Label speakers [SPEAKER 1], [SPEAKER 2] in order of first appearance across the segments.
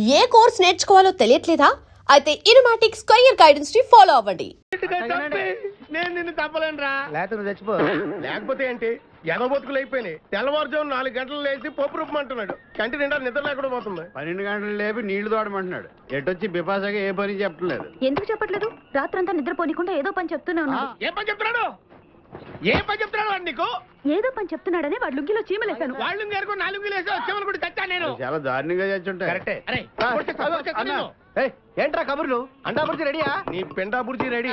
[SPEAKER 1] ఏ course నేర్చుకోవాలో తెలియట్లేదా? అయితే ఇనుమాటిక్ square guidance ని follow అవ్వండి.
[SPEAKER 2] నేను నిన్ను తప్పలేనురా.
[SPEAKER 3] లేకపోతే చచ్చిపో.
[SPEAKER 2] లేకపోతే ఏంటి, ఎగబొతుకులు అయిపోయినాయి. తెల్లవారుజాము 4 గంటలు లేచి పప్పు రూపమంటున్నాడు. కంటి నిండా నిద్ర లేకుండా పోతుంది.
[SPEAKER 3] 12 గంటలు లేపి నీళ్లు తోడమంటున్నాడు. ఎటొచ్చి బిపాసగా ఏ పని చెప్పట్లేదు.
[SPEAKER 4] ఎందుకు చెప్పట్లేదు? రాత్రంతా నిద్రపోనికుండా ఏదో పని చెప్తూనే ఉన్నాడు.
[SPEAKER 2] ఏ పని చెప్తున్నాడు వాడు నీకు?
[SPEAKER 4] ఏదో పని చెప్తున్నాడని వాడు లుంగిలో చీమలేశాను.
[SPEAKER 2] వాళ్ళు గారు 4 లేసి వచ్చేవాళ్ళు కూడా చచ్చా నేను.
[SPEAKER 3] చాలా దారుణంగా చచ్చుంటాయి.
[SPEAKER 2] కరెక్టే. అరే,
[SPEAKER 3] ఏంట్రా కబుర్లు? అండా బుర్జీ రెడీయా?
[SPEAKER 2] నీ పెండా బుర్జీ రెడీ.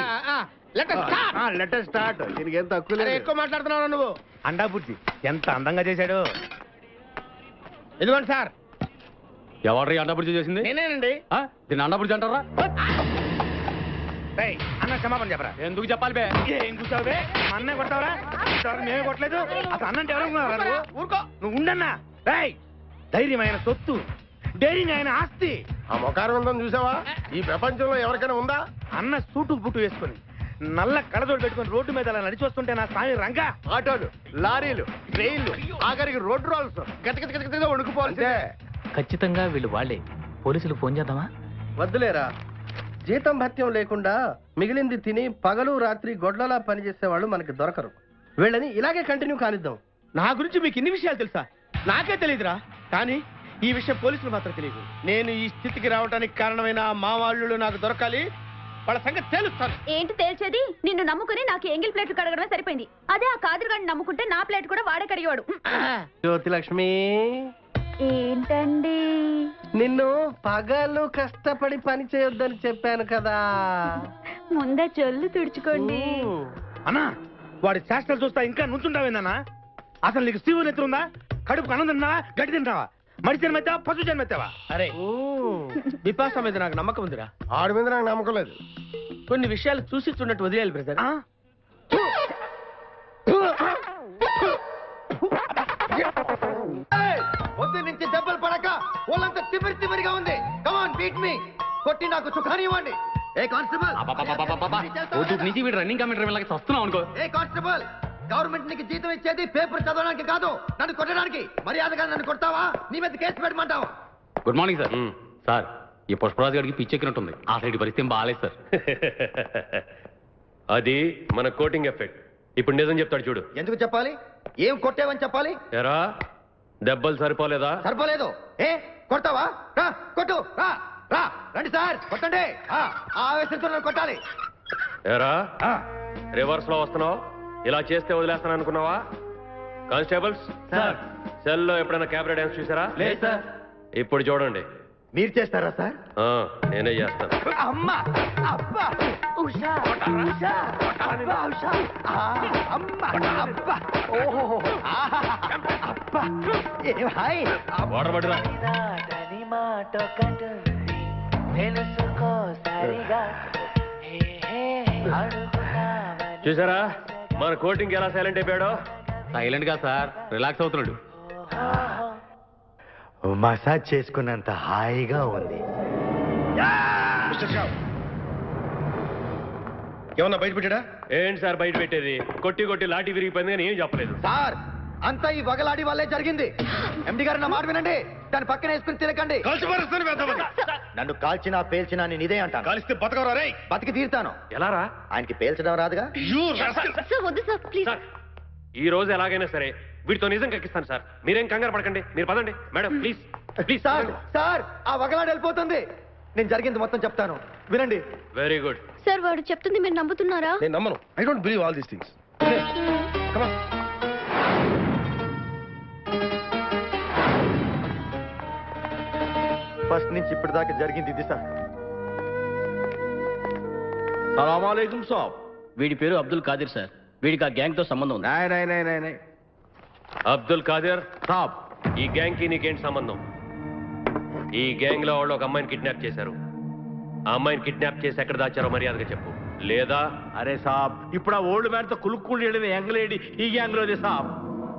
[SPEAKER 3] Letter start. దీనికి ఏం తక్కువ లేదు.
[SPEAKER 2] ఎక్కువ మాట్లాడుతున్నావు నువ్వు. అండా బుర్జీ ఎంత అందంగా చేశాడు. ఇదిగోండి సార్.
[SPEAKER 5] ఎవరు అండాపుడి చేసింది?
[SPEAKER 2] నేనేనండి.
[SPEAKER 5] దీన్ని అండాపుడి అంటారా?
[SPEAKER 2] అన్న క్షమాపణ చెప్పరా.
[SPEAKER 5] ఎందుకు చెప్పాలి బే?
[SPEAKER 2] ఏం కూర్చోవు బే? అన్నే కొడతావరా? మేమే కొట్టలేదు. అసలు అన్నంటే ఎవరు? ఊరుకో, నువ్వు ఉండన్నా. ధైర్యమైన సొత్తు, డైరింగ్ అయిన ఆస్తి. ఆ ముఖారం ఉందని చూసావా? ఈ ప్రపంచంలో ఎవరికైనా ఉందా? అన్న సూటు బుట్టు వేసుకుని నల్ల కళ్ళజోడు పెట్టుకుని రోడ్డు మీద అలా నడిచి వస్తుంటే నా స్వామి రంగా.
[SPEAKER 3] ఆటోలు, లారీలు, ట్రైన్లు, ఆఖరికి రోడ్డు రోల్స్ గతగతగతగా వణుకుపోతే.
[SPEAKER 6] ఖచ్చితంగా వీళ్ళు వాళ్ళే. పోలీసులు ఫోన్ చేద్దామా?
[SPEAKER 7] వద్దులేరా. జీతం భత్యం లేకుండా మిగిలింది తిని పగలు రాత్రి గొడ్లలా పనిచేసే వాళ్ళు మనకి దొరకరు. వీళ్ళని ఇలాగే కంటిన్యూ కానిద్దాం.
[SPEAKER 2] నా గురించి మీకు ఇన్ని విషయాలు తెలుసా? నాకే తెలియదురా. కానీ ఈ విషయం పోలీసులు మాత్రం తెలియదు. నేను ఈ స్థితికి రావడానికి కారణమైన మా వాళ్ళు నాకు దొరకాలి. వాళ్ళ సంగతి తేలుస్తాను.
[SPEAKER 4] ఏంటి తేల్చేది? నిన్ను నమ్ముకుని నాకు ఎంగిల్ ప్లేట్లు కడగడమే సరిపోయింది. అదే ఆ కాదురుగాడిని నమ్ముకుంటే నా ప్లేట్ కూడా వాడే కడిగేవాడు.
[SPEAKER 7] జ్యోతిలక్ష్మి,
[SPEAKER 4] ఏంటండి?
[SPEAKER 7] నిన్ను పగలు కష్టపడి పని చేయొద్దని చెప్పాను కదా.
[SPEAKER 4] ముందే జొల్లు తుడుచుకోండి.
[SPEAKER 2] అన్నా, వాడి చేష్టలు చూస్తా ఇంకా నుంచుంటావేందన్నా? అసలు నీకు శివుని ఎత్తుందా? కడుపు అన్నం తిన్నావా, గడ్డి తింటావా? మడి జన్మెత్తావా, పశు జన్మెత్తావా? అరే, బిపాస మీద నాకు నమ్మకం ఉందిరా.
[SPEAKER 7] ఆడి మీద నాకు నమ్మకం లేదు.
[SPEAKER 2] కొన్ని విషయాలు చూసి చూడట్టు వదిలేయాలి బ్రదర్.
[SPEAKER 3] పొద్దు నుంచి దెబ్బలు పడక వాళ్ళంతా తిమిరి తిమిరిగా ఉంది. కమాన్ బీట్ మీ. కొట్టి నాకు సుఖాన్ని ఇవ్వండి. ఏ కానిస్టేబుల్,
[SPEAKER 5] నుంచి వీడు రన్నింగ్ కమిటర్ వెళ్ళక వస్తున్నాం అనుకో.
[SPEAKER 3] ఏ కానిస్టేబుల్, గవర్నమెంట్ నీకు జీతం ఇచ్చేది పేపర్ చదవడానికి కాదు, నన్ను కొట్టడానికి. మర్యాదగా నన్ను కొడతావా, నీ మీద కేసు పెట్టమంటావా?
[SPEAKER 5] Good morning sir. సార్, ఈ పుష్పరాజు గారికి పిచ్చెక్కినట్టుంది. ఆ సైడ్ పరిస్థితి బాగాలేదు సార్.
[SPEAKER 8] అది మన కోటింగ్ ఎఫెక్ట్. ఇప్పుడు నిజం చెప్తాడు చూడు.
[SPEAKER 3] ఎందుకు చెప్పాలి? ఏం కొట్టేవని చెప్పాలి?
[SPEAKER 8] ఎరా, దెబ్బలు సరిపోలేదా?
[SPEAKER 3] సరిపోలేదు. ఏ కొడతావా? రా కొట్టు. రా రా రండి సార్, కొట్టండి. ఆవేశంతో నన్ను కొట్టాలి.
[SPEAKER 8] ఎరా, రివర్స్ లో వస్తున్నావు. ఇలా చేస్తే వదిలేస్తాను అనుకున్నావా? కానిస్టేబుల్స్
[SPEAKER 5] సార్,
[SPEAKER 8] సెల్లో ఎప్పుడైనా క్యాబరే డాన్స్ చూసారా?
[SPEAKER 5] లేదు సార్.
[SPEAKER 8] ఇప్పుడు చూడండి.
[SPEAKER 3] మీరు చేస్తారా సార్?
[SPEAKER 8] నేనే చేస్తాను.
[SPEAKER 3] అమ్మా, అబ్బా, ఉషా, ఉషా, అబ్బా, ఉషా, అమ్మా, అబ్బా, ఓహో, అబ్బా, ఏ హాయ్.
[SPEAKER 8] వాటర్ పట్టురా. చూసారా మన కోటింగ్ ఎలా సైలెంట్ అయిపోయాడో?
[SPEAKER 5] సైలెంట్ గా సార్, రిలాక్స్ అవుతున్నాడు.
[SPEAKER 3] మసాజ్ చేసుకున్నంత హాయిగా ఉంది.
[SPEAKER 2] ఏమన్నా బయట పెట్టాడా?
[SPEAKER 8] ఏంటి సార్ బయట పెట్టేది? కొట్టి కొట్టి లాఠీ విరిగిపోయింది కానీ ఏం చెప్పలేదు.
[SPEAKER 3] సార్, అంతా ఈ వగలాడి వల్లే జరిగింది. ఎండి గారు నా మాట వినండి. దాని పక్కన వేసుకుని తినకండి. నన్ను కాల్చినా పేల్చినా నేను ఇదే అంటాను.
[SPEAKER 2] కలిస్తే బతకరా రే?
[SPEAKER 3] బతికి తీరుతాను.
[SPEAKER 8] ఎలా రా?
[SPEAKER 3] ఆయనకి పేల్చడం రాదుగా.
[SPEAKER 4] వద్దు సార్, ప్లీజ్.
[SPEAKER 8] సార్, ఈ రోజు ఎలాగైనా సరే వీటితో నిజం కక్కిస్తాను సార్. మీరేం కంగారు పడకండి. మీరు పదండి madam, please please.
[SPEAKER 3] Sir, sir, ఆ వగలాడి వెళ్ళిపోతుంది. నేను జరిగింది మొత్తం చెప్తాను, వినండి.
[SPEAKER 8] Very good.
[SPEAKER 4] సార్, వాడు చెప్తుంది మీరు నమ్ముతున్నారా?
[SPEAKER 2] నేను నమ్మను. I don't believe all these things.
[SPEAKER 3] First నుంచి ఇప్పటిదాకా జరిగింది ఇది సార్.
[SPEAKER 2] సలామలేకుం సాబ్.
[SPEAKER 6] వీడి పేరు అబ్దుల్ కాదిర్ సార్. వీడికి ఆ గ్యాంగ్ తో సంబంధం ఉంది.
[SPEAKER 2] నాయ్
[SPEAKER 8] అబ్దుల్ ఖాదర్ సాబ్, ఈ గ్యాంగ్ కి నీకేంటి సంబంధం? ఈ గ్యాంగ్ లో వాళ్ళు ఒక అమ్మాయిని కిడ్నాప్ చేశారు. ఆ అమ్మాయిని కిడ్నాప్ చేసి ఎక్కడ దాచారో మర్యాదగా చెప్పు, లేదా
[SPEAKER 2] అరే సాబ్, ఇప్పుడు ఆ ఓల్డ్ మ్యాన్ తో కులుక్కులు యంగ్ లేడీ ఈ గ్యాంగ్ లోదే సాబ్.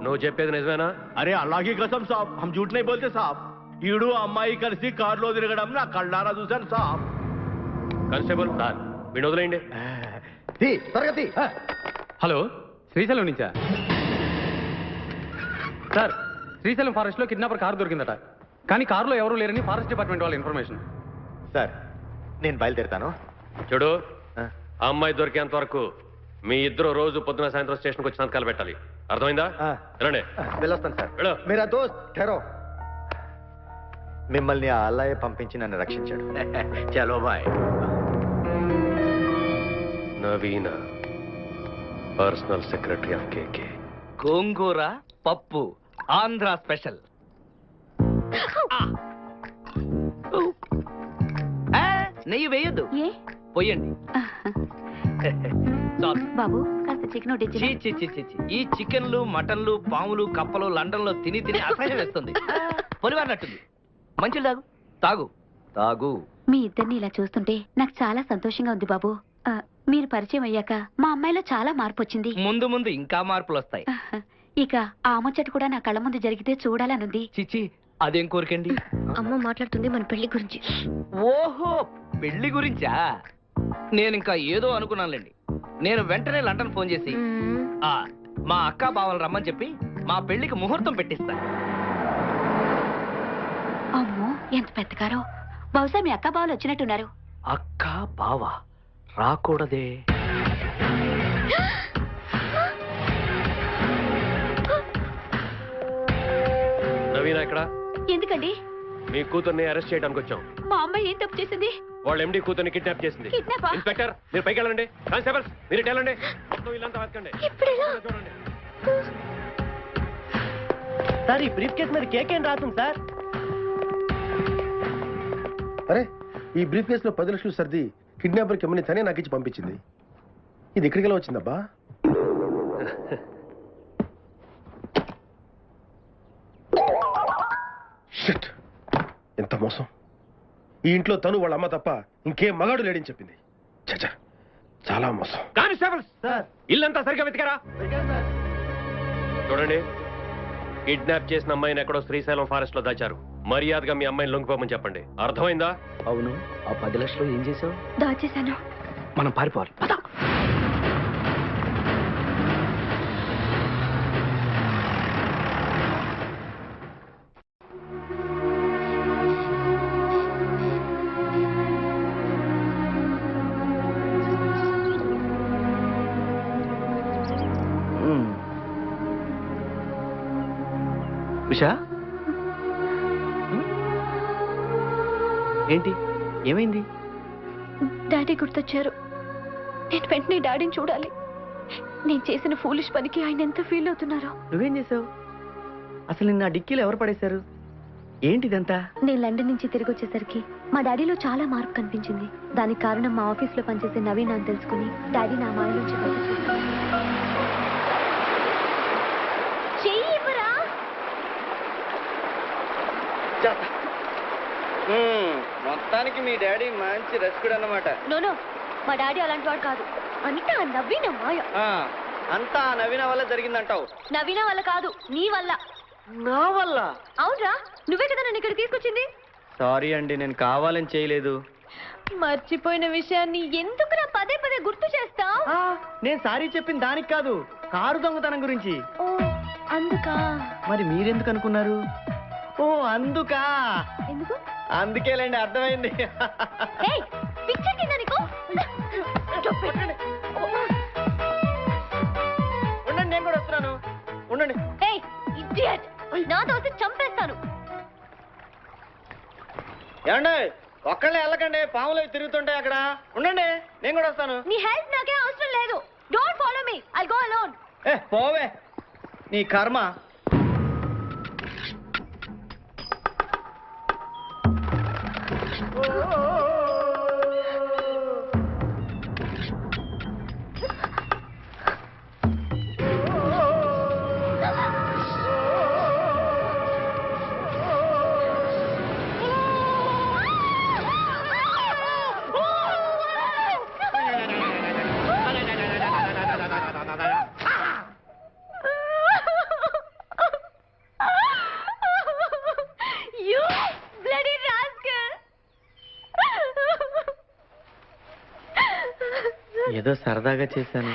[SPEAKER 8] నువ్వు చెప్పేది నిజమేనా?
[SPEAKER 2] అరే అల్లాహ్ కి కసం సాబ్, హమ్ झूठ नहीं बोलते సాబ్. ఈడు అమ్మాయి కలిసి కారులో తిరగడం నా కళ్ళారా చూశాను సాబ్.
[SPEAKER 8] కానిస్టేబుల్ సార్, వీడు వదిలేయండి.
[SPEAKER 3] తరగతి.
[SPEAKER 5] హలో, శ్రీశైలం నుంచా సార్? శ్రీశైలం ఫారెస్ట్ లో కిడ్నాపర్ కారు దొరికిందట. కానీ కారులో ఎవరూ లేరని ఫారెస్ట్ డిపార్ట్మెంట్ వాళ్ళ ఇన్ఫర్మేషన్.
[SPEAKER 3] సార్ నేను బయలుదేరుతాను.
[SPEAKER 8] చూడు,
[SPEAKER 3] ఆ,
[SPEAKER 8] ఆ అమ్మాయి దొరికేంత వరకు మీ ఇద్దరు రోజు పొద్దున సాయంత్రం స్టేషన్కి వచ్చి సంతకాలు పెట్టాలి. అర్థమైందా?
[SPEAKER 3] ఆ.
[SPEAKER 8] రండి.
[SPEAKER 3] వెళ్ళొస్తాను సార్.
[SPEAKER 8] వెళ్ళు.
[SPEAKER 3] మీరా దోస్త్ ఠెరో. మిమ్మల్ని ఆ అల్లాయే పంపించి నన్ను రక్షించాడు.
[SPEAKER 6] చలో bye.
[SPEAKER 8] Naveena, personal secretary of KK.
[SPEAKER 6] Gongura పప్పు ఆంధ్ర స్పెషల్. నెయ్యి వేయొద్దు,
[SPEAKER 4] ఏ
[SPEAKER 6] పోయండి. చాలు.
[SPEAKER 4] బాబు కాస్త చికెన్ ఒకటి
[SPEAKER 6] చీ, చీ, చీ, చీ, చీ. ఈ చికెన్లు మటన్లు పాములు కప్పలు లండన్ లో తిని తిని అసహ్యం వేస్తుంది. పొలివారినట్టుంది. మంచి తాగు తాగు తాగు.
[SPEAKER 4] మీ ఇద్దరిని ఇలా చూస్తుంటే నాకు చాలా సంతోషంగా ఉంది బాబు. మీరు పరిచయం అయ్యాక మా అమ్మాయిలో చాలా మార్పు వచ్చింది.
[SPEAKER 6] ముందు ముందు ఇంకా మార్పులు వస్తాయి.
[SPEAKER 4] ఇక ఆ ముచ్చట కూడా నా కళ్ళ ముందు జరిగితే చూడాలనుంది.
[SPEAKER 6] చిచి, అదేం కోరికండి?
[SPEAKER 4] అమ్మ మాట్లాడుతుంది మన పెళ్లి గురించి.
[SPEAKER 6] ఓహో, పెళ్లి గురించా? నేను ఇంకా ఏదో అనుకున్నానులేండి. నేను వెంటనే లండన్ ఫోన్ చేసి మా అక్క బావలు రమ్మని చెప్పి మా పెళ్లికి ముహూర్తం పెట్టిస్తా.
[SPEAKER 4] అమ్మో ఎంత పెద్దగారో. బహుశా మీ అక్క బావలు వచ్చినట్టున్నారు.
[SPEAKER 6] అక్క బావ రాకూడదే.
[SPEAKER 8] నవీన ఎక్కడ?
[SPEAKER 4] ఎందుకండి?
[SPEAKER 8] మీ కూతుర్ని అరెస్ట్ చేయడానికి వచ్చాం.
[SPEAKER 4] మా అమ్మాయి ఏం తప్పు చేసింది?
[SPEAKER 8] వాళ్ళ ఎండి కూతుర్ని కిడ్నాప్ చేసింది.
[SPEAKER 4] కిడ్నాపా?
[SPEAKER 8] ఇన్స్పెక్టర్, మీరు పైకి వెళ్ళండి. కానిస్టేబుల్స్, మీరు ఇటు వెళ్ళండి. మొత్తం ఇల్లంతా వెతకండి.
[SPEAKER 4] ఇప్పుడెలా?
[SPEAKER 8] చూడండి.
[SPEAKER 6] సార్, ఈ బ్రీఫ్ కేస్ మీద కేక్ ఏం రాస్తుంది సార్?
[SPEAKER 7] అరే, ఈ బ్రీఫ్ కేసులో 10 లక్షలు సర్ది కిడ్నాపర్కి ఇమ్మని తనే నాకు ఇచ్చి పంపించింది. ఇది ఎక్కడికి ఎలా వచ్చిందబ్బా? షిట్, ఎంత మోసం! ఈ ఇంట్లో తను వాళ్ళ అమ్మ తప్ప ఇంకేం మగాడు లేడని చెప్పింది. చచ్చా, చాలా మోసం.
[SPEAKER 8] కానిస్టేబుల్స్, ఇల్లంతా సరిగ్గా వెతికారా? చూడండి, కిడ్నాప్ చేసిన అమ్మాయిని ఎక్కడో శ్రీశైలం ఫారెస్ట్ లో దాచారు. మర్యాదగా మీ అమ్మాయిని లొంగిపోమని చెప్పండి. అర్థమైందా?
[SPEAKER 6] అవును. ఆ 10 లక్షలు ఏం చేసావు?
[SPEAKER 4] దాచేశాను.
[SPEAKER 6] మనం పారిపోవాలి. పద. ఉషా, ఏంటి, ఏమైంది?
[SPEAKER 4] డాడీ గుర్తొచ్చారు. నేను వెంటనే డాడీని చూడాలి. నేను చేసిన ఫూలిష్ పనికి ఆయన ఎంత ఫీల్ అవుతున్నారో.
[SPEAKER 6] నువ్వేం చేసావు? అసలు నిన్న డిక్కీలో ఎవరు పడేశారు? ఏంటిదంతా?
[SPEAKER 4] నేను లండన్ నుంచి తిరిగి వచ్చేసరికి మా డాడీలో చాలా మార్పు కనిపించింది. దానికి కారణం మా ఆఫీస్ లో పనిచేసే నవీన్ అని తెలుసుకుని డాడీ నా మాయ నుంచి
[SPEAKER 6] మొత్తానికి మీ డాడీ మంచి రసికుడు అన్నమాట.
[SPEAKER 4] నో, మా డాడీ అలాంటి వాడు కాదు. అంతా నవీన మాయ.
[SPEAKER 6] అంతా నవీన వల్ల జరిగిందంటావు?
[SPEAKER 4] నవీన వల్ల కాదు, నీ వల్ల.
[SPEAKER 6] నా వల్ల?
[SPEAKER 4] అవునరా, నువ్వే కదా నన్ను ఇక్కడ తీసుకొచ్చింది.
[SPEAKER 6] సారీ అండి, నేను కావాలని చేయలేదు.
[SPEAKER 4] మర్చిపోయిన విషయాన్ని ఎందుకు పదే పదే గుర్తు చేస్తావు?
[SPEAKER 6] నేను సారీ చెప్పింది దానికి కాదు, కారు దొంగతనం గురించి.
[SPEAKER 4] ఓ అందుకా?
[SPEAKER 6] మరి మీరెందుకు అనుకున్నారు? ఓ అందుకా?
[SPEAKER 4] ఎందుకు?
[SPEAKER 6] అందుకేలేండి, అర్థమైంది.
[SPEAKER 4] పిక్చర్ కింద నీకు.
[SPEAKER 6] ఉండండి, నేను కూడా వస్తున్నాను. ఉండండి.
[SPEAKER 4] నా దోశ చంపేస్తాను.
[SPEAKER 6] ఏమండి, ఒక్కళ్ళే వెళ్ళకండి, పాములు తిరుగుతుంటాయి అక్కడ. ఉండండి, నేను కూడా వస్తాను.
[SPEAKER 4] నీ హెల్ప్ నాకే అవసరం లేదు. Don't follow me, I'll go alone.
[SPEAKER 6] పోవే, నీ కర్మ. ఏదో సరదాగా చేశాను.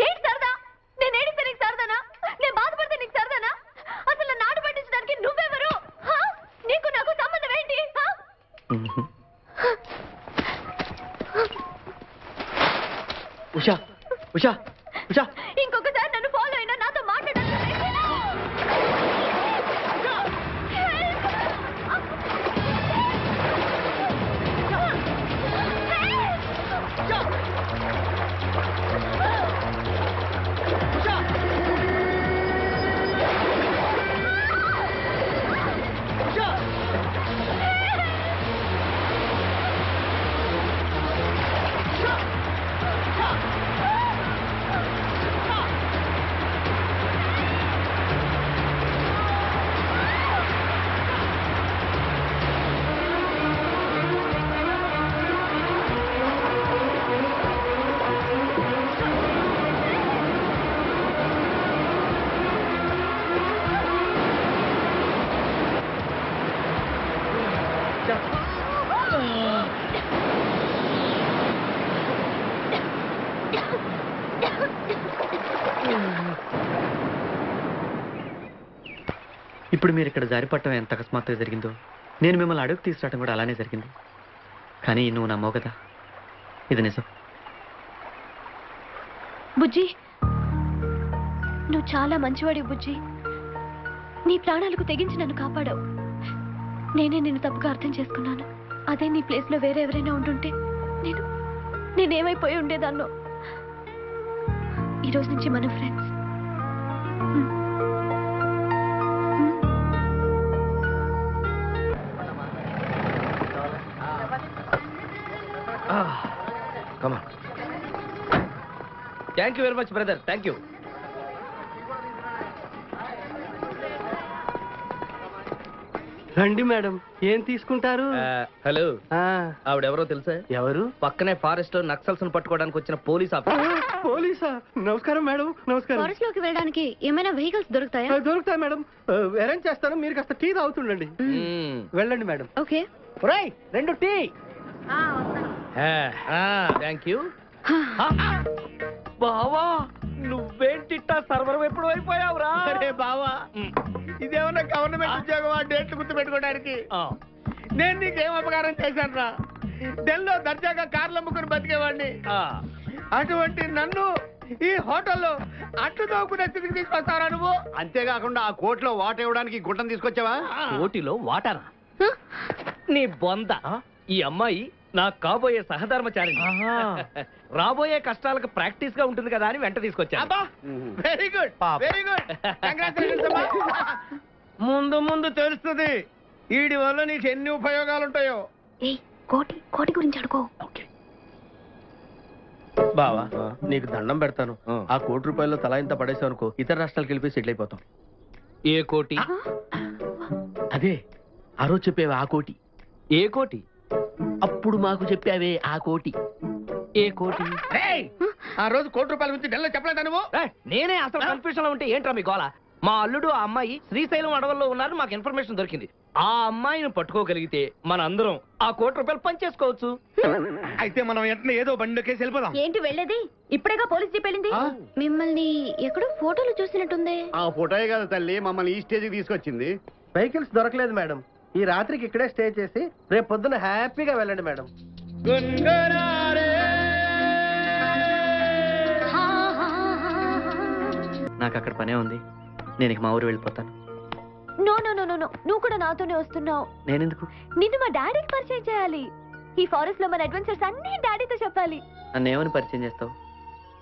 [SPEAKER 4] ఏంటి సరదా? నేను ఏడిస్తే నీకు సరదానా? నేను బాధపడితే నీకు సరదానా? అసలు నన్ను ఆట పట్టించడానికి నువ్వెవరు?
[SPEAKER 3] ఉషా ఉషా ఉషా
[SPEAKER 4] ఇంకొకసారి నన్ను ఫాలో అయినా నాతో
[SPEAKER 3] ఇప్పుడు మీరు ఇక్కడ జారిపట్టడం ఎంత అకస్మాత్తుగా జరిగిందో నేను మిమ్మల్ని అడుగు తీసుకురావడం కూడా అలానే జరిగింది. కానీ నువ్వు నమ్మవు కదా, ఇది నిజం.
[SPEAKER 4] బుజ్జి, నువ్వు చాలా మంచివాడివి బుజ్జి. నీ ప్రాణాలకు తెగించి నన్ను కాపాడావు. నేనే నిన్ను తప్పుగా అర్థం చేసుకున్నాను. అదే నీ ప్లేస్లో వేరే ఎవరైనా ఉంటుంటే నేనేమైపోయి ఉండేదాన్నో. ఈరోజు నుంచి మనం friends.
[SPEAKER 6] Thank you very much brother, thank you.
[SPEAKER 7] రండి మేడం, ఏం తీసుకుంటారు?
[SPEAKER 6] హలో, ఆవిడెవరో తెలుసా?
[SPEAKER 7] ఎవరు?
[SPEAKER 6] పక్కనే ఫారెస్ట్ లో నక్సల్స్ పట్టుకోవడానికి వచ్చిన పోలీస్ ఆఫీసర్.
[SPEAKER 7] పోలీసా? నమస్కారం మేడం. నమస్కారం.
[SPEAKER 4] ఫారెస్ట్ లోకి వెళ్ళడానికి ఏమైనా వెహికల్స్ దొరుకుతాయా?
[SPEAKER 7] దొరుకుతాయి మేడం, అరేంజ్ చేస్తాను. మీరు కాస్త టీ తాగుతుండండి. వెళ్ళండి madam.
[SPEAKER 4] Okay.
[SPEAKER 6] 2 tea. Thank you. బావా, నువ్వేంటిట్టా సర్వర్ ఎప్పుడు అయిపోయావురా?
[SPEAKER 2] అరే బావా, ఇదేమన్నా గవర్నమెంట్ ఉద్యోగం? డేట్లు గుర్తు పెట్టుకోవడానికి నేను నీకేం అపకారం చేశాను రా? ఢిల్లీలో దర్జాగా కార్లు అమ్ముకుని బతికేవాడిని. అటువంటి నన్ను ఈ హోటల్లో అట్లు తోకునే స్థితికి తీసుకొస్తారా నువ్వు? అంతేకాకుండా ఆ కోర్టులో వాట ఇవ్వడానికి గుట్టం తీసుకొచ్చావా?
[SPEAKER 6] కోటిలో వాటారా? నీ బొంద. ఈ అమ్మాయి నా కాబోయే సహధర్మచారి. రాబోయే కష్టాలకు ప్రాక్టీస్ గా ఉంటుంది కదా అని వెంట తీసుకొచ్చా.
[SPEAKER 2] Very good, very good. ముందు ముందు తెలుస్తుంది వీడి వల్ల నీకు ఎన్ని ఉపయోగాలు ఉంటాయో.
[SPEAKER 4] కోటి గురించి అడుకో.
[SPEAKER 7] బావా, నీకు దండం పెడతాను. ఆ ₹1 తలా ఇంత పడేసావు అనుకో, ఇతర రాష్ట్రాలకు వెళ్ళిపోయి సెటిల్ అయిపోతాం.
[SPEAKER 6] ఏ కోటి?
[SPEAKER 7] అదే ఆ రోజు చెప్పేవా ఆ కోటి.
[SPEAKER 6] ఏ కోటి?
[SPEAKER 7] అప్పుడు మాకు చెప్పావే ఆ కోటి.
[SPEAKER 6] ఏ కోటి?
[SPEAKER 2] ఆ రోజు ₹1 గురించి ఢిల్లీలో చెప్పలేదా నువ్వు?
[SPEAKER 6] నేనే అసలు కన్ఫ్యూజన్ లో ఉంటే ఏంట్రా మీ గోల? మా అల్లుడు ఆ అమ్మాయి శ్రీశైలం అడవుల్లో ఉన్నారు, మాకు ఇన్ఫర్మేషన్ దొరికింది. ఆ అమ్మాయిని పట్టుకోగలిగితే మన అందరం ఆ ₹1 పనిచేసుకోవచ్చు.
[SPEAKER 2] అయితే మనం వెంటనే ఏదో బండికేసి వెళ్ళిపోదాం.
[SPEAKER 4] ఏంటి వెళ్ళేది? ఇప్పుడేగా పోలీస్ జీప్ వెళ్ళింది. మిమ్మల్ని ఎక్కడో ఫోటోలు చూసినట్టుంది.
[SPEAKER 2] ఆ ఫోటోయే కదా తల్లి మమ్మల్ని ఈ స్టేజ్కి తీసుకొచ్చింది.
[SPEAKER 7] వెహికల్స్ దొరకలేదు మేడం. ఈ రాత్రికి ఇక్కడే స్టే చేసి రేపు పొద్దున హ్యాపీగా వెళ్ళండి మేడం.
[SPEAKER 3] నాకు అక్కడ పనే ఉంది, నేను ఇక మా ఊరు వెళ్ళిపోతాను.
[SPEAKER 4] No no no no no, నువ్వు కూడా నాతోనే వస్తున్నావు.
[SPEAKER 3] నేనెందుకు?
[SPEAKER 4] నిన్ను మా డాడీకి పరిచయం చేయాలి. ఈ ఫారెస్ట్ లో మన అడ్వెంచర్స్ అన్ని డాడీతో చెప్పాలి.
[SPEAKER 3] నన్ను ఏమని పరిచయం చేస్తావు?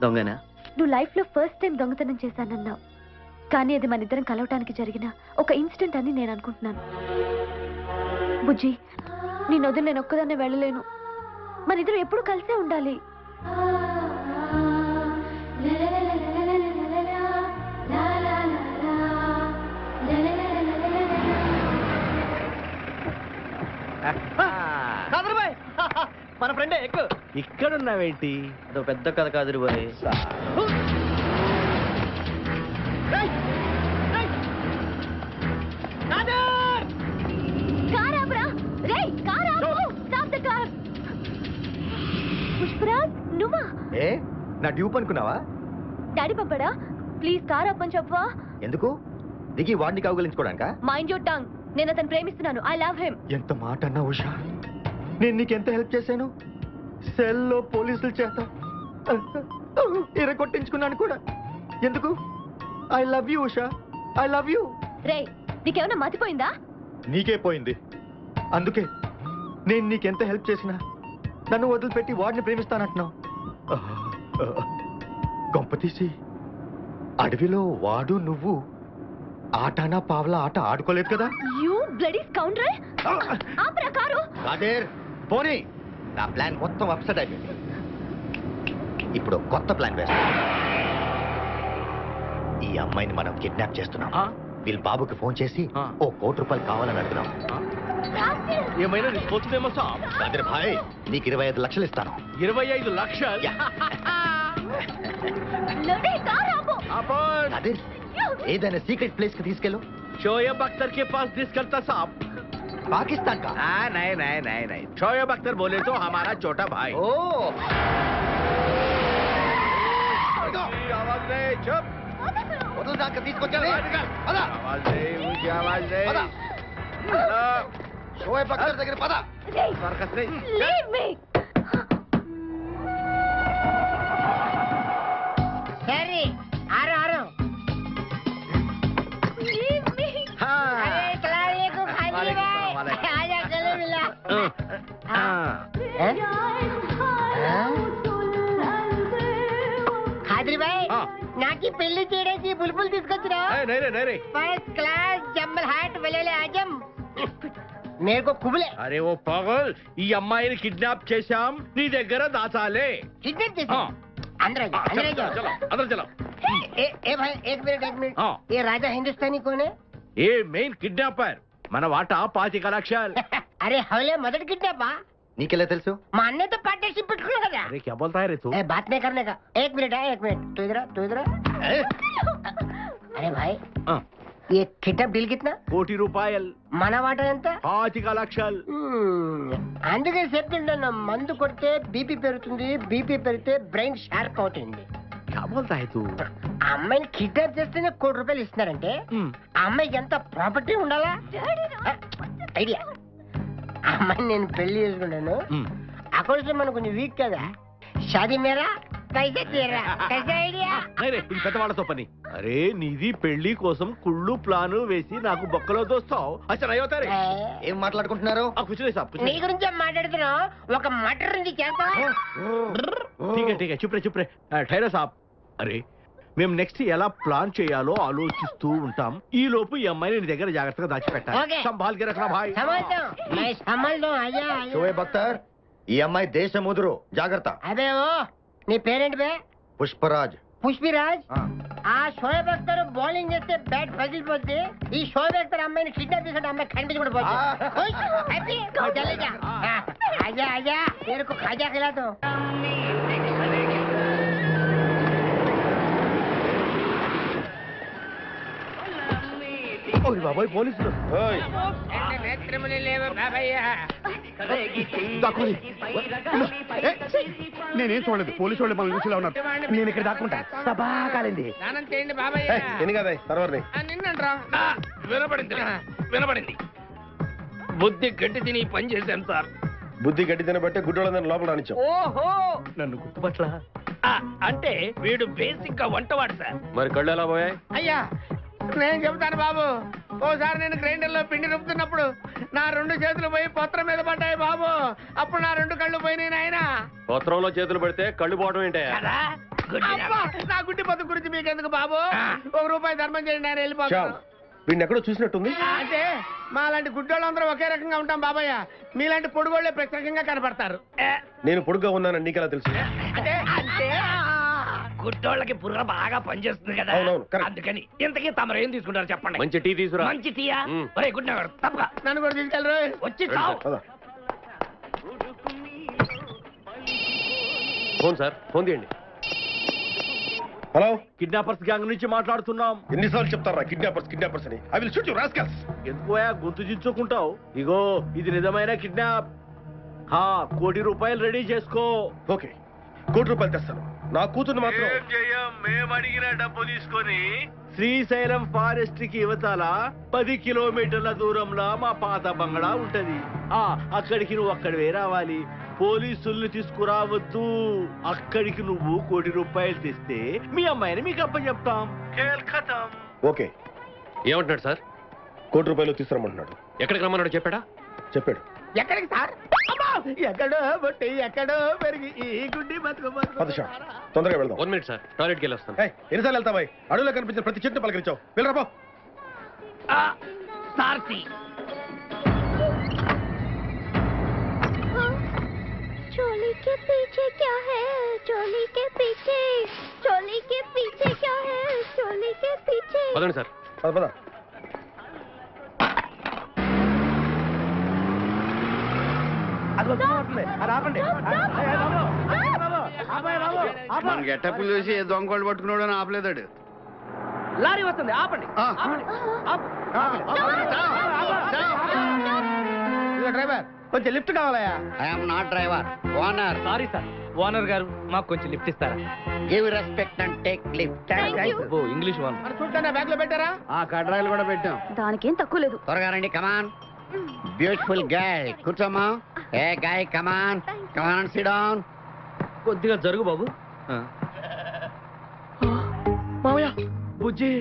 [SPEAKER 3] దొంగనా?
[SPEAKER 4] నువ్వు లైఫ్ లో ఫస్ట్ టైం దొంగతనం చేశానన్నావు, కానీ అది మన ఇద్దరం కలవటానికి జరిగిన ఒక ఇన్సిడెంట్ అని నేను అనుకుంటున్నాను. బుజ్జి, నేను వదిలి నేను ఒక్కదాన్నే వెళ్ళలేను. మన ఇద్దరం ఎప్పుడు కలిసే ఉండాలి.
[SPEAKER 6] మన ఫ్రెండే ఎక్కువ.
[SPEAKER 7] ఇక్కడున్నావేంటి?
[SPEAKER 3] అదో పెద్ద కథ కాదు బాయ్.
[SPEAKER 4] పుష్పరాజ్, నువ్వా?
[SPEAKER 3] ఏ నా డ్యూప్ అనుకున్నావా?
[SPEAKER 4] డాడీ పంపడా? ప్లీజ్ కార్ ఆపని చెప్పవా?
[SPEAKER 3] ఎందుకు? దిగి వాడిని కౌగలించుకోవడానికా?
[SPEAKER 4] Mind your tongue. నేను అతను ప్రేమిస్తున్నాను. I love him.
[SPEAKER 3] ఎంత మాట అన్నా ఉషా. నేను నీకెంత హెల్ప్ చేశాను. సెల్లో పోలీసుల చేత కొట్టించుకున్నాను కూడా. ఎందుకు? I love you Usha, I love you.
[SPEAKER 4] రే నీకేమైనా మతిపోయిందా?
[SPEAKER 3] నీకే పోయింది. అందుకే నేను నీకెంత హెల్ప్ చేసినా నన్ను వదిలిపెట్టి వాడిని ప్రేమిస్తానంటున్నావు. గొంపతీసి అడవిలో వాడు నువ్వు ఆటనా పావలా ఆట ఆడుకోలేదు కదా?
[SPEAKER 4] You bloody scoundrel! ఆ ప్రకారం
[SPEAKER 3] కాదేర్ పోనీ, నా ప్లాన్ మొత్తం అప్సెట్ అయిపోయింది. ఇప్పుడు కొత్త ప్లాన్ వేస్తాం. ఈ అమ్మాయిని మనం కిడ్నాప్ చేస్తున్నాం. వీళ్ళ బాబుకి ఫోన్ చేసి ఓ ₹1,00,00,000 కావాలని అడుగుదాం.
[SPEAKER 5] ఏమైనా నీకు సాబ్?
[SPEAKER 3] కాదేర్ భాయ్, నీకు 25 లక్షలు ఇస్తాను.
[SPEAKER 5] 25 లక్షలు?
[SPEAKER 3] కాదేర్, ఏదైనా సీక్రెట్ ప్లేస్ కి తీసుకెళ్ళు.
[SPEAKER 5] షోయబ్ అఖ్तर के पास తీసుకెళ్తా సాబ్.
[SPEAKER 3] పాకిస్తాన్ కా?
[SPEAKER 5] नहीं शोएब अख्तर बोले तो हमारा छोटा भाई.
[SPEAKER 3] ఓ
[SPEAKER 5] आवाज दे, चुप.
[SPEAKER 3] వదులు దాకా తీసుకొచ్చావే. పద.
[SPEAKER 5] आवाज दे, ऊंची आवाज दे.
[SPEAKER 3] పద. షోయబ్ అఖ్తర్ దగ్గర పద.
[SPEAKER 5] सर्कस नहीं.
[SPEAKER 4] Leave me.
[SPEAKER 9] सॉरी आ रहा
[SPEAKER 4] లీవ్ మీ.
[SPEAKER 9] अरे सलाम अलैकुम खाजी भाई आजा चलो मिला खादरी भाई నాకి పెళ్లి చేయడానికి బుల్బుల్ తీసుకొచ్చిరా
[SPEAKER 5] नहीं रे.
[SPEAKER 9] फर्स्ट क्लास जम्बल हाट वलेले आजम मेरे को कुबले
[SPEAKER 5] अरे वो पागल, ఈ అమ్మాయిని కిడ్నాప్ చేశాం, నీ దగ్గర దాచాలే.
[SPEAKER 9] किडनैप చేసి अंदर आ
[SPEAKER 5] चलो
[SPEAKER 9] जाओ
[SPEAKER 5] अंदर चलो.
[SPEAKER 9] ए भाई एक मिनट
[SPEAKER 5] हाँ.
[SPEAKER 9] ये राजा हिंदुस्तानी कौन है
[SPEAKER 5] ఏ మెయిన్ కిడ్నాపర్, మన వాటా 25 లక్షలు.
[SPEAKER 9] अरे हवले मदद किडनैप
[SPEAKER 3] నీకెలా తెలుసు?
[SPEAKER 9] మా అన్నతో పార్ట్నర్షిప్ పెట్టుకున్నా కదా
[SPEAKER 5] अरे क्या बोलता है रे तू?
[SPEAKER 9] ए, बात नहीं करने का एक मिनट तू इधर अरे भाई
[SPEAKER 5] हाँ.
[SPEAKER 9] ये किडनैप डील कितना
[SPEAKER 5] కోటి రూపాయలు,
[SPEAKER 9] మన వాటర్ ఎంత
[SPEAKER 5] 25 లక్షలు.
[SPEAKER 9] అందుకే చెప్తుంటాను మందు కొడితే బీపీ పెరుగుతుంది బీపీ పెరిగితే బ్రెయిన్ షార్ప్ అవుతుంది
[SPEAKER 5] क्या बोलता है तू?
[SPEAKER 9] ఆ అమ్మాయిని కిడ్నాప్ చేస్తేనే ₹1,00,00,000 ఇస్తున్నారంటే ఆ అమ్మాయికి ఎంత ప్రాపర్టీ ఉండాలా ఐడియా ఆ అమ్మాయిని నేను పెళ్లి చేసుకున్నాను అక్కడ మనం కొంచెం వీక్ కదా షాదీ మేరా పైసా తీరా కైసా ఐడియా
[SPEAKER 5] नहीं रे, ఇది పెద్దవాళ్ళతో పని. అరే నీది పెళ్లి కోసం కుళ్ళు ప్లాను వేసి నాకు బొక్కలో దోస్తావు. అచ్చా అయ్యోతారే.
[SPEAKER 3] ఏం మాట్లాడుకుంటున్నారు?
[SPEAKER 5] कुछ नहीं साहब, कुछ
[SPEAKER 9] నీ
[SPEAKER 5] नहीं.
[SPEAKER 9] గురించే మాట్లాడుతున్నావు ఒక మటర్ ఉంది చేస్తా
[SPEAKER 5] ठीक है चुप रे. ठहरा साहब. అరే మేము నెక్స్ట్ ఎలా ప్లాన్ చేయాలో ఆలోచిస్తూ ఉంటాం. ఈ లోపు ఈ అమ్మాయిని నీ దగ్గర జాగ్రత్తగా దాచిపెట్టాలి.
[SPEAKER 9] ఓకే.
[SPEAKER 5] సంభాల్ కే రఖనా భాయ్.
[SPEAKER 9] సంభాల్ ఆజా
[SPEAKER 3] షోయబ్ అఖ్తర్, ఈ అమ్మాయి దేశముదురు, జాగ్రత్త.
[SPEAKER 9] అదే ఓ నీ పేరెంట్ బే
[SPEAKER 3] పుష్పరాజ్.
[SPEAKER 9] పుష్పిరాజ్ ఆ షోయబ్ అఖ్తర్ బౌలింగ్ చేస్తే బ్యాట్ పగిలిపోద్ది ఈ షోయబ్ అఖ్తర్ అమ్మాయిని కిడ్నాప్ చేసిన అమ్మాయి కనిపించకుండా పోతుంది ఖుష్? హ్యాపీ? చలే जा आजा आजा तेरे को खाजा खिला दो
[SPEAKER 5] ఓయ్ బాబాయ్ పోలీసులు. ఓయ్
[SPEAKER 2] దాక్కోండి. నేనేం చూడలేదు, పోలీసు వాళ్ళు మన చూసిలా ఉన్నారు. నేను ఇక్కడ దాక్కుంటా. సభా కాలింది.
[SPEAKER 6] స్నానం చేయండి బాబాయ్
[SPEAKER 7] ఎన్ని కదా సర్వర్ని
[SPEAKER 6] నిన్నంట్రా వినపడింది బుద్ధి గట్టి తిని ఈ పని చేశాను సార్.
[SPEAKER 7] బుద్ధి గడ్డి తినబట్టే గుడ్డోళ్ళని లోపల రానిచ్చాం.
[SPEAKER 6] ఓహో
[SPEAKER 5] నన్ను గుర్తుపట్ల.
[SPEAKER 6] అంటే వీడు బేసిక్ గా వంటవాడు సార్.
[SPEAKER 8] మరి కళ్ళు ఎలా పోయాయి?
[SPEAKER 6] అయ్యా నేను చెబుతాను బాబు, ఓసారి నేను గ్రైండర్ లో పిండి రుబ్బుతున్నప్పుడు నా 2 చేతులు పోయి పత్రం మీద పడ్డాయి బాబు. అప్పుడు నా 2 కళ్ళు పోయినాయి నాయన.
[SPEAKER 8] పత్రంలో చేతులు పెడితే కళ్ళు పోవడం ఏంటే?
[SPEAKER 6] నా గుడ్డి పత్రం గురించి మీకెందుకు బాబు? ₹1 ధర్మం చేయండి, ఆయన వెళ్ళిపోతాను.
[SPEAKER 7] వీడిని ఎక్కడో చూసినట్టుంది.
[SPEAKER 6] అంటే మా లాంటి గుడ్డోళ్ళందరూ ఒకే రకంగా ఉంటాం బాబయ్య, మీలాంటి పొడుగోళ్ళే ప్రత్యేకంగా కనపడతారు.
[SPEAKER 7] నేను పొడుగ్గా ఉన్నానని నీకెలా తెలుసు?
[SPEAKER 6] అంటే గుడ్డోళ్ళకి బుర్ర బాగా పనిచేస్తుంది కదా,
[SPEAKER 7] అవునవును, కరెక్ట్.
[SPEAKER 6] అందుకని ఇంతకీ తమరు ఏం తీసుకుంటారు చెప్పండి.
[SPEAKER 8] మంచి టీ తీసురా.
[SPEAKER 6] మంచి తీయా? ఒరే గుడ్ నగర్ తప్పగా నన్ను కూడా తీసుకెళ్ళరు, వచ్చి చావు.
[SPEAKER 7] పద.
[SPEAKER 8] ఫోన్ సార్, ఫోన్ తీయండి.
[SPEAKER 7] హలో,
[SPEAKER 5] కిడ్నాపర్స్ గ్యాంగ్ నుంచి మాట్లాడుతున్నాం.
[SPEAKER 7] ఎన్నిసార్లు చెప్తారా కిడ్నాపర్స్ అని? I will shoot you rascals.
[SPEAKER 5] ఎందుకు గొంతు చించుకుంటావు? ఇగో ఇది నిజమైన కిడ్నాప్. ₹1,00,00,000 రెడీ చేసుకో.
[SPEAKER 7] ఓకే, ₹1,00,00,000 తెస్తాను.
[SPEAKER 2] నా కూతురు మాత్రం
[SPEAKER 5] మేము అడిగిన డబ్బు తీసుకొని శ్రీశైలం ఫారెస్ట్ కి యువతల 10 కిలోమీటర్ల దూరంలో మా పాత బంగళా ఉంటది. అక్కడికి నువ్వు అక్కడివే రావాలి. పోలీసుల్ని తీసుకురావద్దు. అక్కడికి నువ్వు ₹1 కోటి తెస్తే మీ అమ్మాయిని మీకు అప్పచెప్తాం. ఖతం.
[SPEAKER 2] ఓకే.
[SPEAKER 8] ఏమంటున్నాడు సార్?
[SPEAKER 2] ₹1 కోటి తీసుకురమ్మంటున్నాడు.
[SPEAKER 8] ఎక్కడికి రమ్మన్నాడు చెప్పాడా?
[SPEAKER 2] చెప్పాడు.
[SPEAKER 9] ఎక్కడికి సార్?
[SPEAKER 5] ఎక్కడో బట్టి ఎక్కడో పెరిగి ఈ గుడ్డి
[SPEAKER 2] పద శ్యామ్, తొందరగా వెళ్దాం.
[SPEAKER 8] 1 మినిట్ సార్, టాయిలెట్కి వెళ్ళి వస్తాను.
[SPEAKER 2] ఎన్నిసార్లు వెళ్తావా? అడవిలో కనిపించిన ప్రతి చెట్టు పలకరించావు. వెళ్ళరా పో.
[SPEAKER 6] సార్సి
[SPEAKER 4] चोली के पीछे क्या है? चोली के पीछे, चोली के पीछे क्या है? चोली के पीछे.
[SPEAKER 8] పదండి సార్.
[SPEAKER 2] పద పద.
[SPEAKER 3] మన గెట్టప్పులు చూసి దొంగోళ్ళు పట్టుకున్నాడు అని ఆపలేదాడు.
[SPEAKER 6] లారీ వస్తుంది, ఆపండి.
[SPEAKER 7] డ్రైవర్ కొంచెం లిఫ్ట్ కావాలయా?
[SPEAKER 3] I'm not driver, owner.
[SPEAKER 6] Sorry sir, owner గారు మాకు కొంచెం లిఫ్ట్ ఇస్తారా?
[SPEAKER 3] Give respect and take lift.
[SPEAKER 6] Oh English owner.
[SPEAKER 7] మరి చూడటానికి బ్యాగ్ లో పెట్టారా?
[SPEAKER 3] కడ్రాయిలు కూడా పెట్టాం.
[SPEAKER 4] దానికేం తక్కువ లేదు.
[SPEAKER 3] త్వరగా రండి, కమాన్. బ్యూటిఫుల్ గర్ల్, కూర్చోమ్మా. ఏ గాయ్, కమాన్ కమాన్, సిట్ డౌన్.
[SPEAKER 6] కొద్దిగా జరుగు బాబు.
[SPEAKER 5] మావయ్య బుజ్జి,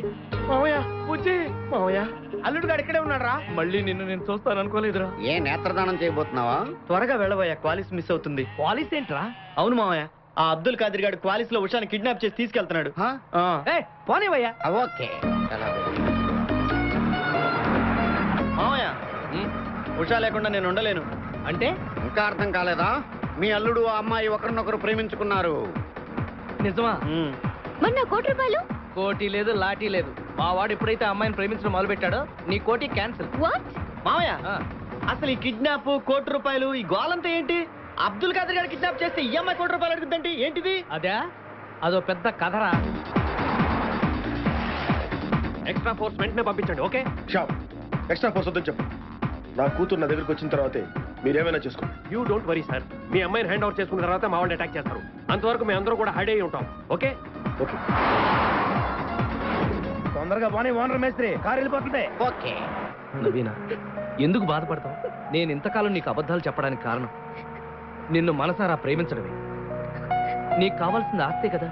[SPEAKER 5] మావయ్య బుజ్జి, మావయ్య
[SPEAKER 7] అల్లుడు గారు ఇక్కడే ఉన్నాడు రా.
[SPEAKER 6] మళ్ళీ నిన్ను నేను చూస్తాను అనుకోలేదురా.
[SPEAKER 3] ఏ నేత్రదానం చేయబోతున్నావా?
[SPEAKER 7] త్వరగా వెళ్ళబోయా, క్వాలిస్ మిస్ అవుతుంది.
[SPEAKER 6] పాలిస్ ఏంట్రా?
[SPEAKER 7] అవును మామయ్య, ఆ అబ్దుల్ ఖాదర్ గారు క్వాలిస్ లో ఉషాని కిడ్నాప్ చేసి తీసుకెళ్తున్నాడు.
[SPEAKER 6] పోనేవయ్యా.
[SPEAKER 3] ఓకే.
[SPEAKER 7] మామయ్య, ఉషా లేకుండా నేను ఉండలేను.
[SPEAKER 6] అంటే
[SPEAKER 3] ఇంకా అర్థం కాలేదా? మీ అల్లుడు ఆ అమ్మాయి ఒకరినొకరు ప్రేమించుకున్నారు.
[SPEAKER 6] నిజమా?
[SPEAKER 4] మరి నా ₹1 కోటి?
[SPEAKER 6] కోటి లేదు, లాటీ లేదు. మా వాడు ఎప్పుడైతే అమ్మాయిని ప్రేమించడం మొదలు పెట్టాడో నీ కోటి క్యాన్సిల్.
[SPEAKER 4] వాట్?
[SPEAKER 7] మామయ్య, అసలు ఈ కిడ్నాప్ ₹1 ఈ గోలంతా ఏంటి? అబ్దుల్ ఖాదర్ గారు కిడ్నాప్ చేస్తే ఈ అమ్మాయి ₹1 అడుగుతుందంటే ఏంటిది?
[SPEAKER 6] అదే, అదో పెద్ద కథరా.
[SPEAKER 8] ఎక్స్ట్రా ఫోర్స్ వెంటనే పంపించండి. ఓకే?
[SPEAKER 2] శ్యామ్, ఎక్స్ట్రా ఫోర్స్ వద్దని చెప్పు. నా కూతురు నా దగ్గరికి వచ్చిన తర్వాతే మీరేమైనా చేసుకోండి.
[SPEAKER 8] You don't worry sir. మీ అమ్మాయిని హ్యాండ్ ఓవర్ చేసుకున్న తర్వాత మా వాళ్ళు అటాక్ చేస్తారు. అంతవరకు మేము అందరూ కూడా హైడ్ అయ్యి ఉంటాం. ఓకే?
[SPEAKER 2] ఓకే.
[SPEAKER 7] తొందరగా పోనీ ఓనర్ మేస్త్రి, కారు వెళ్ళిపోతుంది.
[SPEAKER 3] ఓకే.
[SPEAKER 6] నవీనా, ఎందుకు బాధపడతావు? నేను ఇంతకాలం నీకు అబద్ధాలు చెప్పడానికి కారణం నిన్ను మనసారా ప్రేమించడమే. నీకు కావాల్సింది ఆస్తే కదా.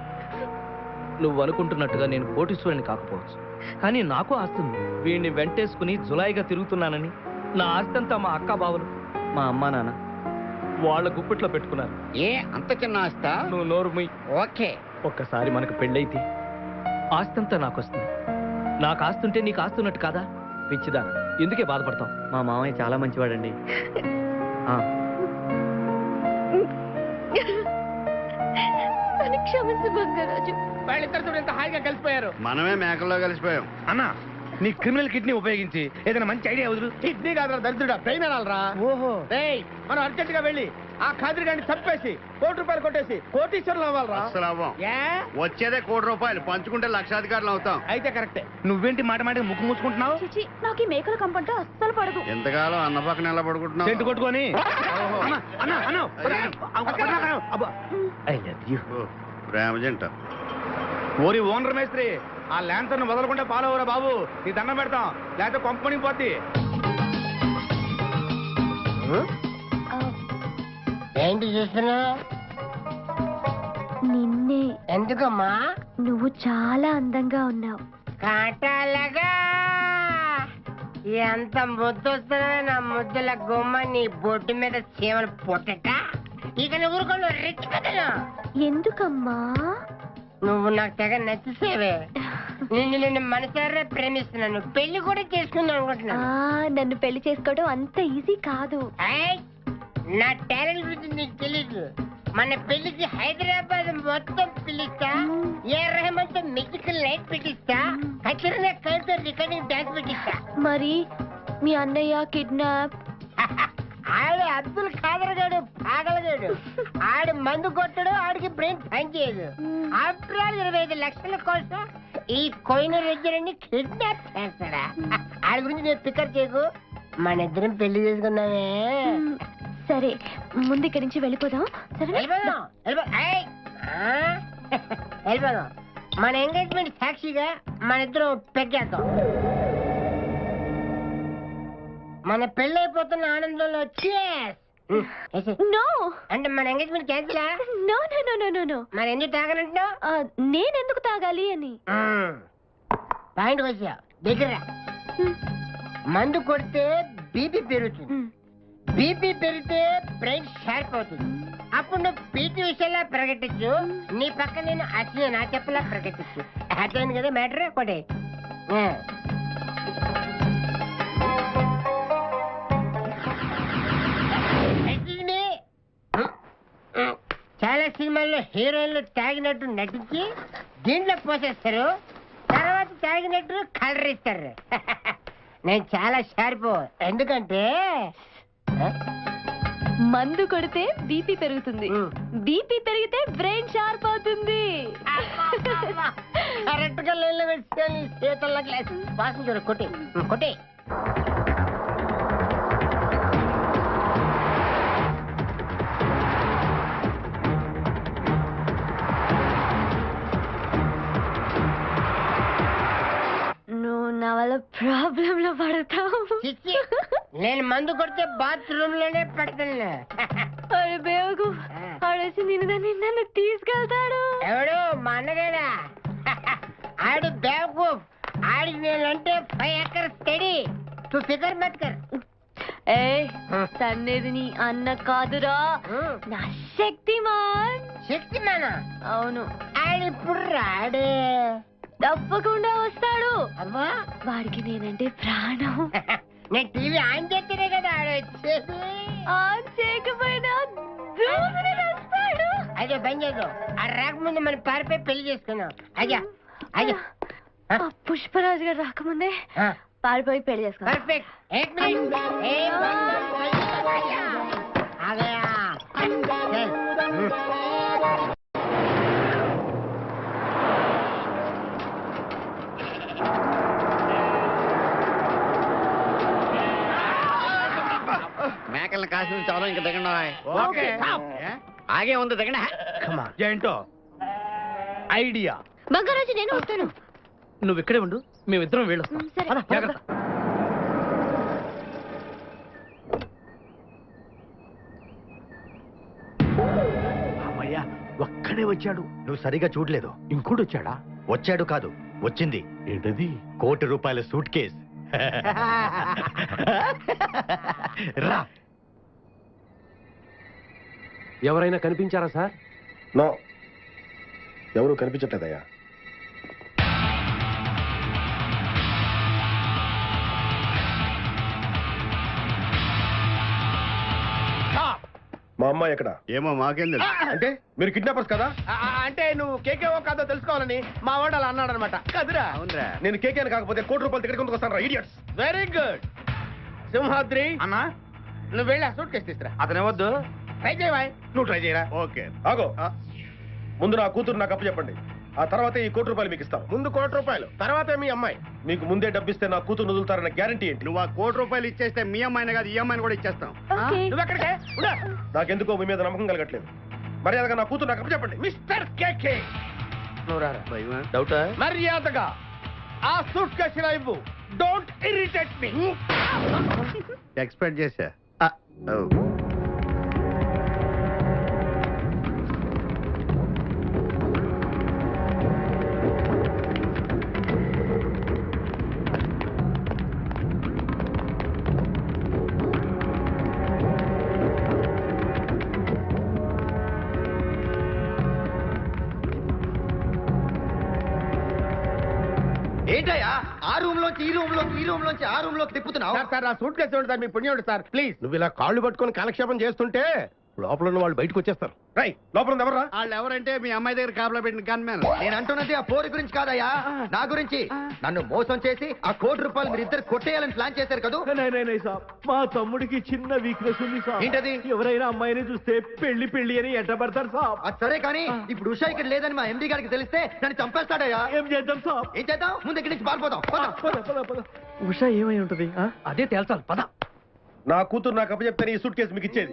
[SPEAKER 6] నువ్వు అనుకుంటున్నట్టుగా నేను కోటీశ్వరుని కాకపోవచ్చు, కానీ నాకు ఆస్తి ఉంది. వీడిని వెంటేసుకుని జులాయిగా తిరుగుతున్నానని నా ఆస్తి అంతా మా అక్క బావలు, మా అమ్మా నాన్న వాళ్ళ గుప్పిట్లో పెట్టుకున్నారు.
[SPEAKER 3] ఏ అంత చిన్న ఆస్తా?
[SPEAKER 6] నువ్వు నోరు మూయి.
[SPEAKER 3] ఓకే.
[SPEAKER 6] ఒక్కసారి మనకు పెళ్ళైతే ఆస్తంతా నాకు వస్తుంది. నాకు ఆస్తుంటే నీకు ఆస్తున్నట్టు కాదా? పిచ్చిదా, ఎందుకే బాధపడతావు?
[SPEAKER 7] మా మామయ్య చాలా మంచివాడండి.
[SPEAKER 4] క్షమించు బంగారాజు.
[SPEAKER 7] వాళ్ళిద్దరితో ఎంత హాయిగా కలిసిపోయారు.
[SPEAKER 3] మనమే మేకల్లో కలిసిపోయాం.
[SPEAKER 2] అన్నా, నీ క్రిమినల్ కిడ్నీ ఉపయోగించి ఏదైనా మంచి ఐడియా వదులు.
[SPEAKER 7] కిడ్నీ కాదురా దరిద్రుడా, బ్రెయిన్ అనాలరా.
[SPEAKER 2] ఓహో.
[SPEAKER 7] రేయ్, మనం అర్జెంట్ గా వెళ్ళి ఆ ఖాదర్ గారిని చంపేసి ₹1 కొట్టేసి కోటీశ్వరులు అవ్వాలరా.
[SPEAKER 3] అసలు అవ్వం.
[SPEAKER 7] ఏ?
[SPEAKER 3] వచ్చేదే ₹1 పంచుకుంటే లక్షాధికారులు అవుతాం.
[SPEAKER 7] అయితే కరెక్టే.
[SPEAKER 2] నువ్వేంటి మాట మాట ముక్కు మూసుకుంటున్నావు?
[SPEAKER 4] చిచి, నాకు ఈ మేకల కంపంటే అస్సలు పడదు.
[SPEAKER 3] ఎంతకాలం అన్న పక్కన ఎలా పడుకుంటున్నావు?
[SPEAKER 2] చెట్టు కొట్టుకొని. అన్నా, అన్నా, అన్నా.
[SPEAKER 6] I love you.
[SPEAKER 3] ప్రేమ జంట.
[SPEAKER 2] ఓరి ఓనర్ మేస్త్రి, ఆ ల్యాంతర్ను వదలకుండా ఫాలో అవరా బాబు. నీ దండం పెడతాం, లేకపోతే కొంపని పోద్ది.
[SPEAKER 9] ఏంటి చూస్తున్నా?
[SPEAKER 4] నిన్నే.
[SPEAKER 9] ఎందుకమ్మా?
[SPEAKER 4] నువ్వు చాలా అందంగా ఉన్నావు.
[SPEAKER 9] కాటాలగా ఎంత ముద్దొస్తున్నా నా ముద్దుల గుమ్మ నీ బొడ్డు మీద చీమలు పుట్టట. ఇక నువ్వు ఊరుకోను రెచ్చి కదను.
[SPEAKER 4] ఎందుకమ్మా?
[SPEAKER 9] నువ్వు నాకు తెగ నచ్చేసేవే. నిన్ను మనసారా ప్రేమిస్తున్నాను, పెళ్లి కూడా చేసుకుందాం అనుకుంటున్నాను.
[SPEAKER 4] నన్ను పెళ్లి చేసుకోవడం అంత ఈజీ కాదు.
[SPEAKER 9] ఏయ్, నా టాలెంట్ గురించి నీకు తెలీదు. మన పెళ్లికి హైదరాబాద్ మొత్తం పిలుస్తా, ఏ రెహమాన్ తో మ్యూజికల్ నైట్ పెట్టిస్తా, ఖచ్చితంగా కలిసి రికార్డింగ్ డాన్స్ పెట్టిస్తా.
[SPEAKER 4] మరి మీ అన్నయ్య కిడ్నాప్?
[SPEAKER 9] ఆడు అబ్దుల్ ఖాదర్ గాడు పాగలగాడు. ఆడు మందు కొట్టడు, ఆడికి బ్రెయిన్ పని చేయదు. ఆఫ్టర్ ఆల్ 25 లక్షల కోసం ఈ కోయిన రెడ్డిని కిడ్నాప్ చేస్తాడా? ఆడి గురించి నేను పికర్ చేయకు, మన ఇద్దరం పెళ్లి చేసుకున్నామే.
[SPEAKER 4] సరే, ముందు ఇక్కడి నుంచి వెళ్ళిపోదాం. సరే,
[SPEAKER 9] వెళ్ళిపోదాం. ఏయ్, వెళ్ళిపోదాం. మన ఎంగేజ్మెంట్ సాక్షిగా మన ఇద్దరం పెగ్గేద్దాం. మన పెళ్ళైపోతున్న ఆనందంలో cheers.
[SPEAKER 4] నో
[SPEAKER 9] అంటే మన engagement cancel.
[SPEAKER 4] No no no no no no
[SPEAKER 9] మరి ఎందుకు తాగనంటున్నావు?
[SPEAKER 4] నేనెందుకు తాగాలి అని.
[SPEAKER 9] పాయింట్ వచ్చా దగ్గర. మందు కొడితే బీపీ పెరుగుతుంది. బీపీ పెరిగితే బ్రెయిన్ షార్ప్ అవుతుంది. అప్పుడు నువ్వు పీటీ విషయంలో ప్రకటించు, నీ పక్క నేను అసలు నా చెప్పలా ప్రకటించు. అర్థమైంది కదా మ్యాటర్ ఒకటి. చాలా సినిమాల్లో హీరోయిన్లు తాగినట్టు నటించి దీంట్లో పోసేస్తారు, తర్వాత తాగినట్టు కలర్ ఇస్తారు. నేను చాలా షార్ప్. ఎందుకంటే
[SPEAKER 4] మందు కొడితే బీపీ పెరుగుతుంది, బీపీ పెరిగితే బ్రెయిన్ షార్ప్ అవుతుంది.
[SPEAKER 9] కరెక్ట్ గా లైన్లో పెట్టుకొని చేతుల్లో గ్లాస్ వాసన చూడు. కొట్టి కొట్టి.
[SPEAKER 4] నువ్వు నా వల్ల ప్రాబ్లం లో పడతావు.
[SPEAKER 9] చిచ్చి, నేను మందు కొడితే బాత్రూమ్ లోనే పెడతాను.
[SPEAKER 4] అరే బేవకు ఆడేసి నన్ను తీసుకెళ్తాడు.
[SPEAKER 9] ఎవడు మా అన్నగాడా? ఆడు బేవకూఫ్. ఆడికి నేనంటే 5 acres స్టడీ. తు ఫికర్ మత్ కర్.
[SPEAKER 4] ఏ తన్నేది నీ అన్న కాదురా, నా శక్తిమాన్.
[SPEAKER 9] శక్తిమానా?
[SPEAKER 4] అవును.
[SPEAKER 9] ఆడిప్పుడు రాడే.
[SPEAKER 4] తప్పకుండా వస్తాడు.
[SPEAKER 9] అమ్మా,
[SPEAKER 4] వాడికి నేనంటే ప్రాణం.
[SPEAKER 9] నేను టీవీ ఆన్ చేస్తేనే కదా ఆడ వచ్చేది.
[SPEAKER 4] ఆన్ చేయకపోయినా దూసుని వస్తాడు.
[SPEAKER 9] అదే బంద్ చేద్దాం. ఆ రాకముందు మనం పారిపోయి పెళ్లి చేసుకున్నాం. అయ్యా అయ్యా.
[SPEAKER 4] పుష్పరాజు గారు రాకముందే పారిపోయి పెళ్లి చేసుకున్నాం.
[SPEAKER 9] పర్ఫెక్ట్. एक मिनट. आ गया.
[SPEAKER 3] మేకల్ని కాసిన చాలా ఇంకా దిగండి.
[SPEAKER 2] ఓకే
[SPEAKER 3] ఆగే ఉంది దిగండి.
[SPEAKER 2] ఏంటో ఐడియా.
[SPEAKER 4] బంగారాజు నేను వస్తాను.
[SPEAKER 6] నువ్వు ఇక్కడే ఉండు, మేమిద్దరం వెళ్ళొస్తాం.
[SPEAKER 4] సరే.
[SPEAKER 6] పద, జాగ్రత్త.
[SPEAKER 2] అమ్మయ్యా, ఒక్కడే వచ్చాడు.
[SPEAKER 3] నువ్వు సరిగా చూడలేదు.
[SPEAKER 2] ఇంకోటి వచ్చాడా?
[SPEAKER 3] వచ్చాడు కాదు, వచ్చింది.
[SPEAKER 2] ఏంటది?
[SPEAKER 3] ₹1 కోటి సూట్ కేస్. రా.
[SPEAKER 8] ఎవరైనా కనిపించారా సార్?
[SPEAKER 2] నో, ఎవరు కనిపించట్లేదయ్యా. మా అమ్మాయి ఎక్కడ?
[SPEAKER 5] ఏమో మాకేం తెలుసు.
[SPEAKER 2] అంటే మీరు కిడ్నాపర్స్ కదా? అంటే నువ్వు కేకేవో కాదో తెలుసుకోవాలని మా వాడు అలా అన్నాడు అనమాట. కదురా.
[SPEAKER 5] అవునరా.
[SPEAKER 2] నేను కేకేని కాకపోతే ₹1 టికెట్ కొందుకు వస్తాను రా, ఇడియట్స్. Very good. సింహాద్రి
[SPEAKER 5] అన్నా,
[SPEAKER 2] నువ్వు వెళ్ళి ఆ సూట్ కేసు తీసుకురా.
[SPEAKER 5] అతనే వద్దు.
[SPEAKER 2] ట్రై చేయవా? నువ్వు ట్రై చేయరా.
[SPEAKER 5] ఓకే.
[SPEAKER 2] ఆగో, ముందు నా కూతురు నాకు అప్పు చెప్పండి. ఆ తర్వాత ఈ ₹1 మీకు ఇస్తాను. ముందు ₹1, తర్వాత మీ అమ్మాయి. మీకు ముందే డబ్బిస్తే నా కూతురు వదులుతారన్న గ్యారంటీ ఏంటి?
[SPEAKER 5] నువ్వు ఆ ₹1 ఇచ్చేస్తే మీ అమ్మాయిని కాదు, ఈ అమ్మాయిని కూడా ఇచ్చేస్తాం.
[SPEAKER 4] ఓకే.
[SPEAKER 2] నువ్వు ఎక్కడికే? ఉండు. నాకెందుకో మీ మీద నమ్మకం కలగట్లేదు. మర్యాదగా నా కూతురు నాకు అప్పు చెప్పండి. మిస్టర్ కేకే, నువ్వు రారా.
[SPEAKER 3] డౌటా?
[SPEAKER 2] మర్యాదగా ఆ సూట్ కేసులో ఇవ్వు. Don't irritate me.
[SPEAKER 5] ఎక్స్పెక్ట్ చేశా.
[SPEAKER 3] ఏంటయ్యా ఆ రూమ్ లోంచి ఈ రూమ్ లోకి, ఈ రూమ్ లోంచి ఆ రూమ్ లోకి తిప్పుతున్నావు?
[SPEAKER 2] సార్ ఆ సూట్ కేసు సార్, మీ పుణ్యం సార్. ప్లీజ్, నువ్వు ఇలా కాళ్ళు పట్టుకొని కాలక్షేపం చేస్తుంటే లోపల ఉన్న వాళ్ళు బయటకు వచ్చేస్తారు. రై, లోపల ఉంది ఎవర్రా?
[SPEAKER 5] వాళ్ళు ఎవరంటే మీ అమ్మాయి దగ్గర కాపలా పెట్టిన గన్మెన్.
[SPEAKER 3] నేను అంటున్నది ఆ పోరి గురించి కాదయ్యా, నా గురించి. నన్ను మోసం చేసి ఆ ₹1 మీరు ఇద్దరు కొట్టేయాలని ప్లాన్ చేశారు కదా?
[SPEAKER 5] మా తమ్ముడికి చిన్న వీక్నెస్ ఉంది సార్.
[SPEAKER 3] ఏంటది?
[SPEAKER 5] ఎవరైనా అమ్మాయిని చూస్తే పెళ్లి పెళ్లి అని ఎట్టబడతారు సార్.
[SPEAKER 3] అది సరే కానీ ఇప్పుడు ఉషా ఇక్కడ లేదని మా ఎండి గారికి తెలిస్తే నన్ను చంపేస్తాడయ్యా.
[SPEAKER 5] ఏం చేద్దాం సార్?
[SPEAKER 3] ఏం చేద్దాం? ముందు ఇక్కడి నుంచి పారిపోదాం. పద.
[SPEAKER 6] ఉషా ఏమై ఉంటది? అదే తేల్చాలి, పద.
[SPEAKER 2] నా కూతురు నాకు అప్పు చెప్తే ఈ సూట్ కేసు మీకు ఇచ్చేది.